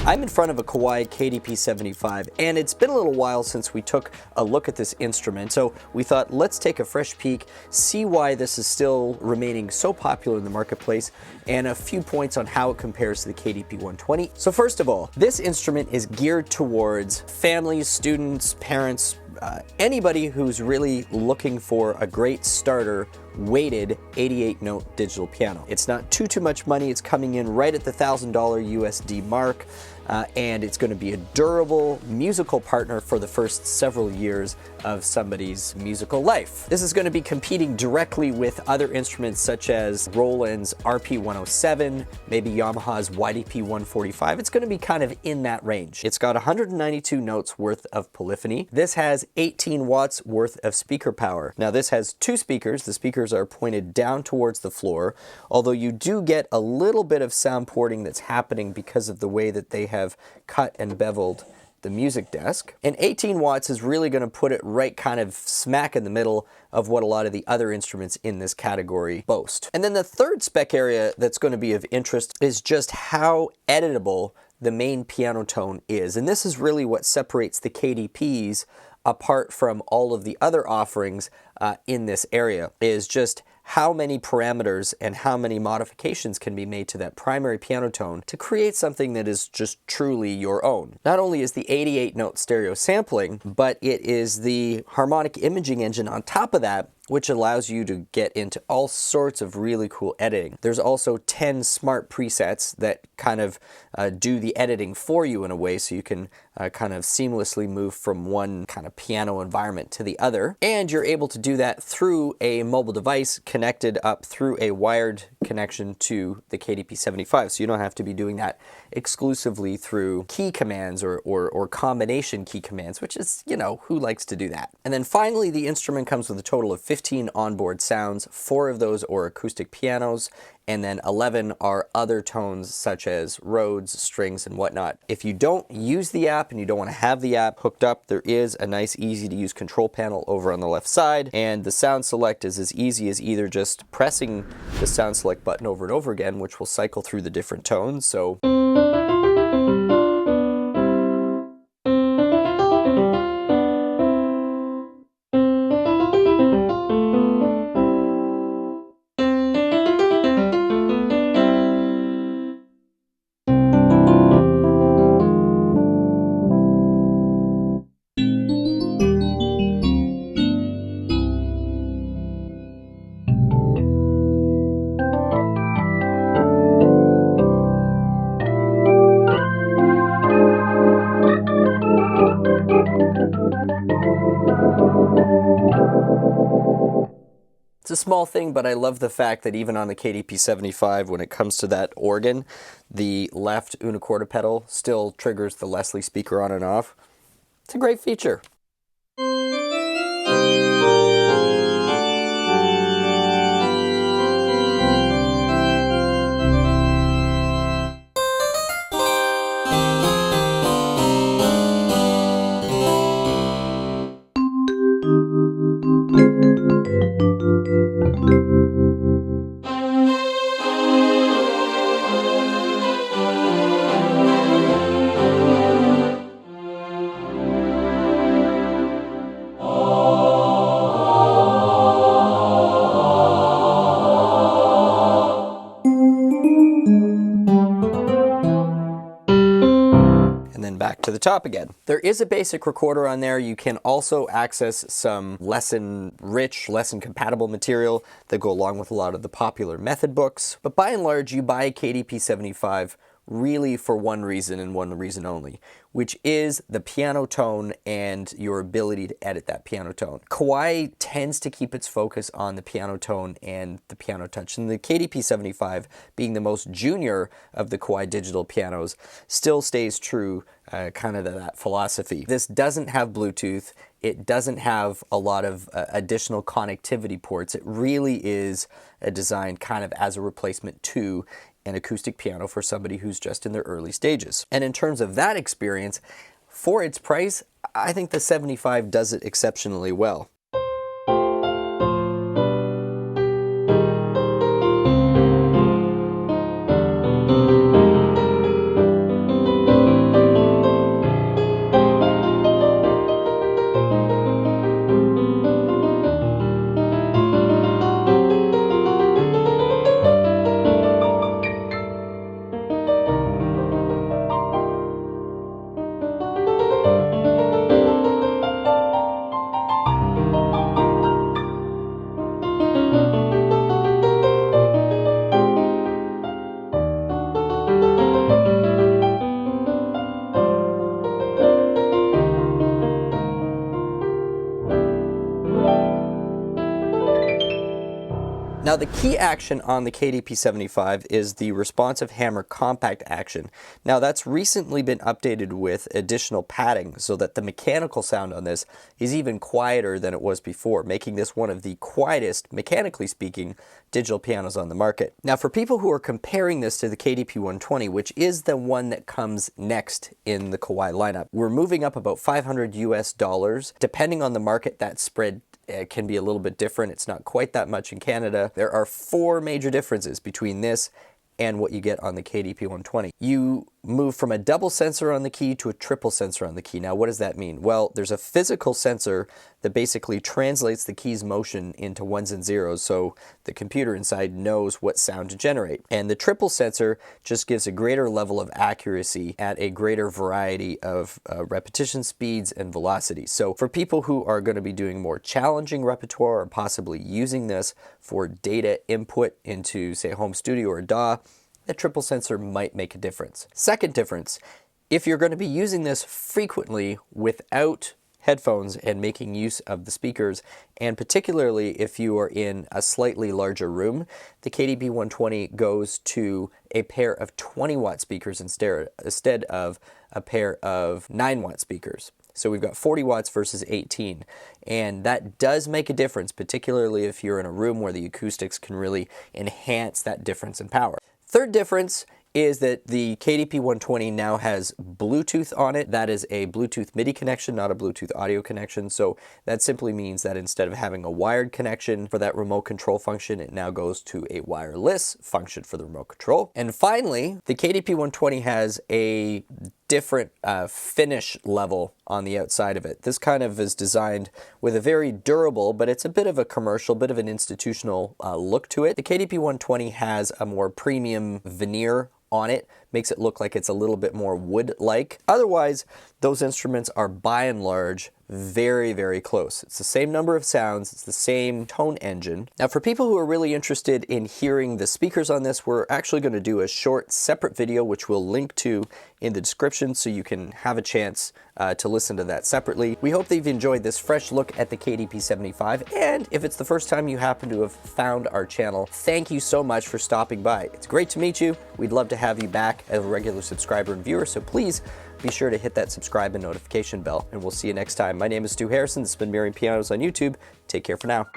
I'm in front of a Kawai KDP-75, and it's been a little while since we took a look at this instrument, so we thought let's take a fresh peek, see why this is still remaining so popular in the marketplace, and a few points on how it compares to the KDP-120. So first of all, this instrument is geared towards families, students, parents, anybody who's really looking for a great starter weighted 88-note digital piano. It's not too much money. It's coming in right at the $1,000 USD mark, and it's going to be a durable musical partner for the first several years of somebody's musical life. This is going to be competing directly with other instruments such as Roland's RP-107, maybe Yamaha's YDP-145. It's going to be kind of in that range. It's got 192 notes worth of polyphony. This has 18 watts worth of speaker power. Now this has two speakers. The speakers are pointed down towards the floor, although you do get a little bit of sound porting that's happening because of the way that they have cut and beveled the music desk. And 18 watts is really going to put it right kind of smack in the middle of what a lot of the other instruments in this category boast. And then the third spec area that's going to be of interest is just how editable the main piano tone is. And this is really what separates the KDPs apart from all of the other offerings in this area, is just how many parameters and how many modifications can be made to that primary piano tone to create something that is just truly your own. Not only is the 88-note stereo sampling, but it is the harmonic imaging engine on top of that, which allows you to get into all sorts of really cool editing. There's also 10 smart presets that kind of do the editing for you in a way, so you can kind of seamlessly move from one kind of piano environment to the other. And you're able to do that through a mobile device connected up through a wired connection to the KDP-75. So you don't have to be doing that exclusively through key commands or combination key commands, which is, you know, who likes to do that? And then finally, the instrument comes with a total of 15 onboard sounds. 4 of those are acoustic pianos, and then 11 are other tones such as Rhodes, strings, and whatnot. If you don't use the app and you don't want to have the app hooked up, there is a nice easy to use control panel over on the left side, and the sound select is as easy as either just pressing the sound select button over and over again, which will cycle through the different tones. So it's a small thing, but I love the fact that even on the KDP-75, when it comes to that organ, the left unicorda pedal still triggers the Leslie speaker on and off. It's a great feature. Back to the top again. There is a basic recorder on there. You can also access some lesson-rich, lesson-compatible material that go along with a lot of the popular method books. But by and large, you buy a KDP-75 really for one reason and one reason only, which is the piano tone and your ability to edit that piano tone. Kawai tends to keep its focus on the piano tone and the piano touch, and the KDP-75, being the most junior of the Kawai digital pianos, still stays true kind of to that philosophy. This doesn't have Bluetooth. It doesn't have a lot of additional connectivity ports. It really is designed kind of as a replacement to an acoustic piano for somebody who's just in their early stages. And in terms of that experience, for its price, I think the 75 does it exceptionally well. Now the key action on the KDP-75 is the responsive hammer compact action. Now that's recently been updated with additional padding so that the mechanical sound on this is even quieter than it was before, making this one of the quietest, mechanically speaking, digital pianos on the market. Now for people who are comparing this to the KDP-120, which is the one that comes next in the Kawai lineup, we're moving up about $500 US. Depending on the market, that spread can be a little bit different. It's not quite that much in Canada. There are 4 major differences between this and what you get on the KDP-120. You move from a double sensor on the key to a triple sensor on the key. Now, what does that mean? Well, there's a physical sensor that basically translates the key's motion into ones and zeros, so the computer inside knows what sound to generate. And the triple sensor just gives a greater level of accuracy at a greater variety of repetition speeds and velocities. So for people who are going to be doing more challenging repertoire or possibly using this for data input into, say, home studio or DAW, the triple sensor might make a difference. Second difference, if you're going to be using this frequently without headphones and making use of the speakers, and particularly if you are in a slightly larger room, the KDP-120 goes to a pair of 20-watt speakers instead of a pair of 9-watt speakers. So we've got 40 watts versus 18, and that does make a difference, particularly if you're in a room where the acoustics can really enhance that difference in power. Third difference is that the KDP-120 now has Bluetooth on it. That is a Bluetooth MIDI connection, not a Bluetooth audio connection. So that simply means that instead of having a wired connection for that remote control function, it now goes to a wireless function for the remote control. And finally, the KDP-120 has a different finish level on the outside of it. This kind of is designed with a very durable, but it's a bit of a commercial, bit of an institutional look to it. The KDP-120 has a more premium veneer on it, makes it look like it's a little bit more wood-like. Otherwise, those instruments are by and large very, very close. It's the same number of sounds, it's the same tone engine. Now for people who are really interested in hearing the speakers on this, we're actually going to do a short separate video which we'll link to in the description so you can have a chance to listen to that separately. We hope that you've enjoyed this fresh look at the KDP-75, and if it's the first time you happen to have found our channel, thank you so much for stopping by. It's great to meet you. We'd love to have you back as a regular subscriber and viewer, so please be sure to hit that subscribe and notification bell, and we'll see you next time. My name is Stu Harrison. This has been Miriam Pianos on YouTube. Take care for now.